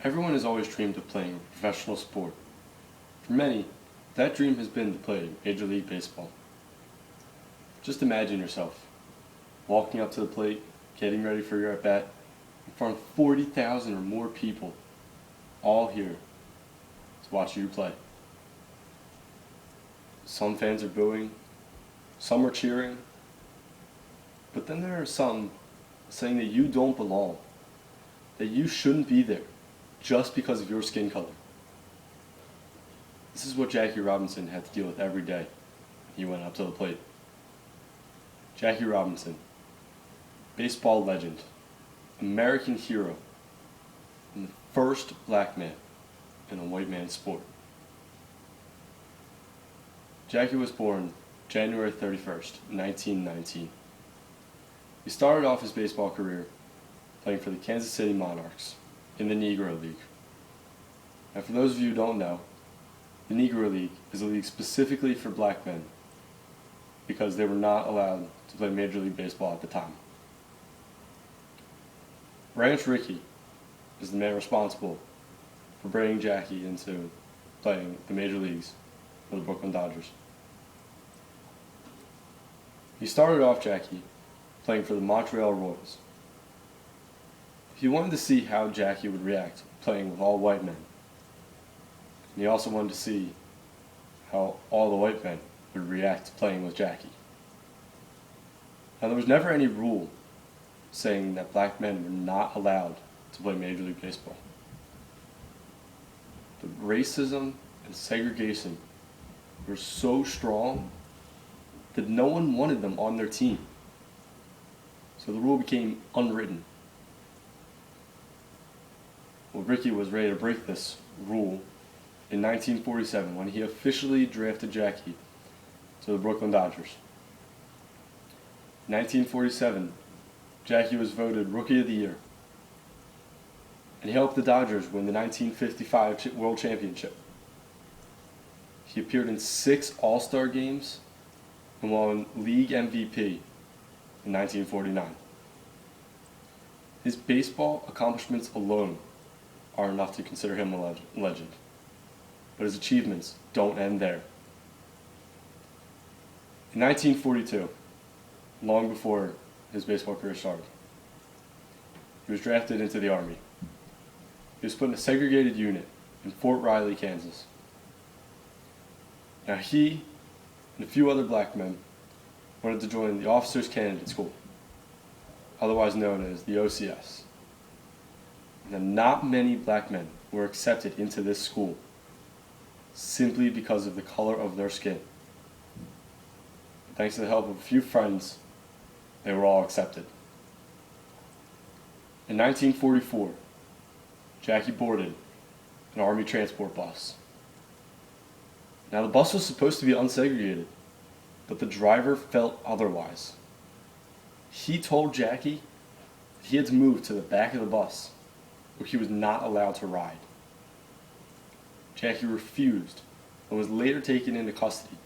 Everyone has always dreamed of playing a professional sport. For many, that dream has been to play Major League Baseball. Just imagine yourself walking up to the plate, getting ready for your at-bat, in front of 40,000 or more people, all here to watch you play. Some fans are booing, some are cheering, but then there are some saying that you don't belong, that you shouldn't be there just because of your skin color. This is what Jackie Robinson had to deal with every day when he went up to the plate. Jackie Robinson, baseball legend, American hero, and the first black man in a white man's sport. Jackie was born January 31st, 1919. He started off his baseball career playing for the Kansas City Monarchs in the Negro League. Now, for those of you who don't know, the Negro League is a league specifically for black men because they were not allowed to play Major League Baseball at the time. Ranch Rickey is the man responsible for bringing Jackie into playing the Major Leagues for the Brooklyn Dodgers. He started off Jackie playing for the Montreal Royals. He wanted to see how Jackie would react playing with all white men. And he also wanted to see how all the white men would react to playing with Jackie. Now, there was never any rule saying that black men were not allowed to play Major League Baseball. But racism and segregation were so strong that no one wanted them on their team. So the rule became unwritten. Well, Rickey was ready to break this rule in 1947 when he officially drafted Jackie to the Brooklyn Dodgers. In 1947, Jackie was voted Rookie of the Year, and he helped the Dodgers win the 1955 World Championship. He appeared in 6 All-Star games and won League MVP in 1949. His baseball accomplishments alone are enough to consider him a legend, but his achievements don't end there. In 1942, long before his baseball career started, he was drafted into the Army. He was put in a segregated unit in Fort Riley, Kansas. Now he and a few other black men wanted to join the Officers Candidate School, otherwise known as the OCS. Now, not many black men were accepted into this school simply because of the color of their skin. Thanks to the help of a few friends, they were all accepted. In 1944, Jackie boarded an Army transport bus. Now, the bus was supposed to be unsegregated, but the driver felt otherwise. He told Jackie that he had to move to the back of the bus, where he was not allowed to ride. Jackie refused and was later taken into custody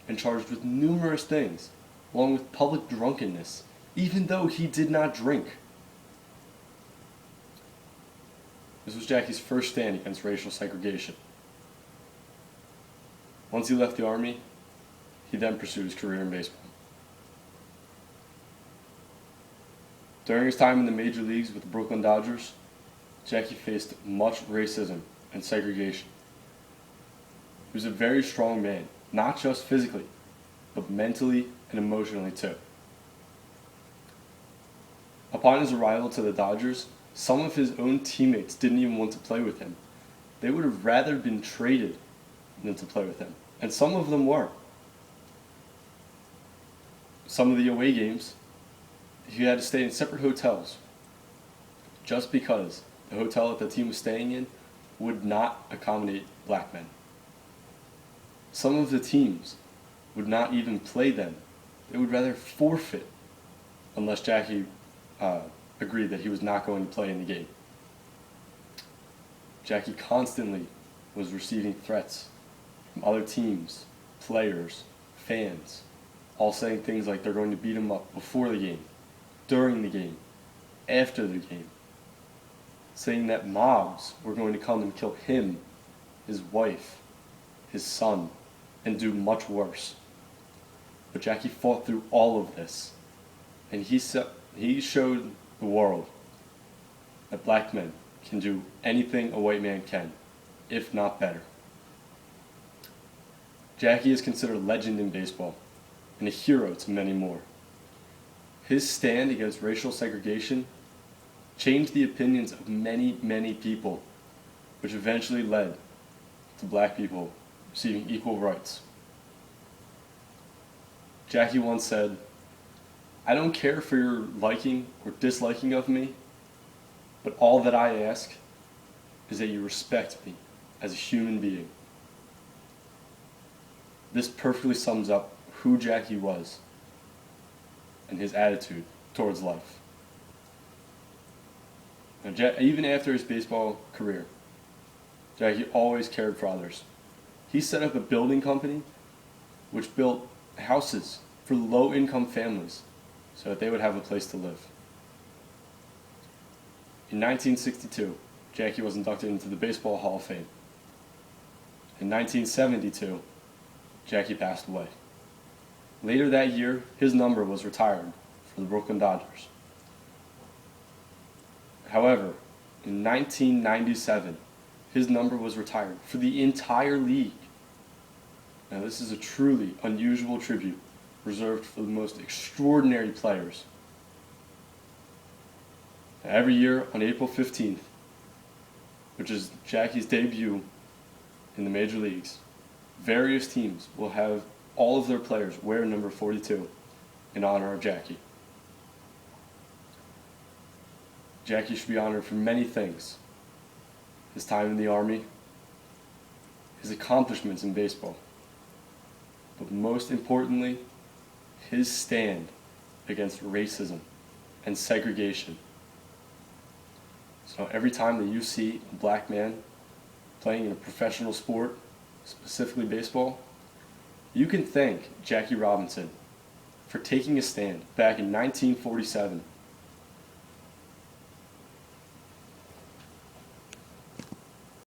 and charged with numerous things, along with public drunkenness, even though he did not drink. This was Jackie's first stand against racial segregation. Once he left the Army, he then pursued his career in baseball. During his time in the major leagues with the Brooklyn Dodgers, Jackie faced much racism and segregation. He was a very strong man, not just physically, but mentally and emotionally too. Upon his arrival to the Dodgers, some of his own teammates didn't even want to play with him. They would have rather been traded than to play with him, and some of them were. Some of the away games, he had to stay in separate hotels just because the hotel that the team was staying in would not accommodate black men. Some of the teams would not even play them. They would rather forfeit unless Jackie agreed that he was not going to play in the game. Jackie constantly was receiving threats from other teams, players, fans, all saying things like they're going to beat him up before the game, during the game, after the game. saying that mobs were going to come and kill him, his wife, his son, and do much worse. But Jackie fought through all of this, and he showed the world that black men can do anything a white man can, if not better. Jackie is considered a legend in baseball and a hero to many more. His stand against racial segregation changed the opinions of many, many people, which eventually led to black people receiving equal rights. Jackie once said, "I don't care for your liking or disliking of me, but all that I ask is that you respect me as a human being." This perfectly sums up who Jackie was and his attitude towards life. Now, even after his baseball career, Jackie always cared for others. He set up a building company which built houses for low-income families so that they would have a place to live. In 1962, Jackie was inducted into the Baseball Hall of Fame. In 1972, Jackie passed away. Later that year, his number was retired for the Brooklyn Dodgers. However, in 1997, his number was retired for the entire league. Now, this is a truly unusual tribute reserved for the most extraordinary players. Now, every year on April 15th, which is Jackie's debut in the major leagues, various teams will have all of their players wear number 42 in honor of Jackie. Jackie should be honored for many things: his time in the Army, his accomplishments in baseball, but most importantly, his stand against racism and segregation. So every time that you see a black man playing in a professional sport, specifically baseball, you can thank Jackie Robinson for taking a stand back in 1947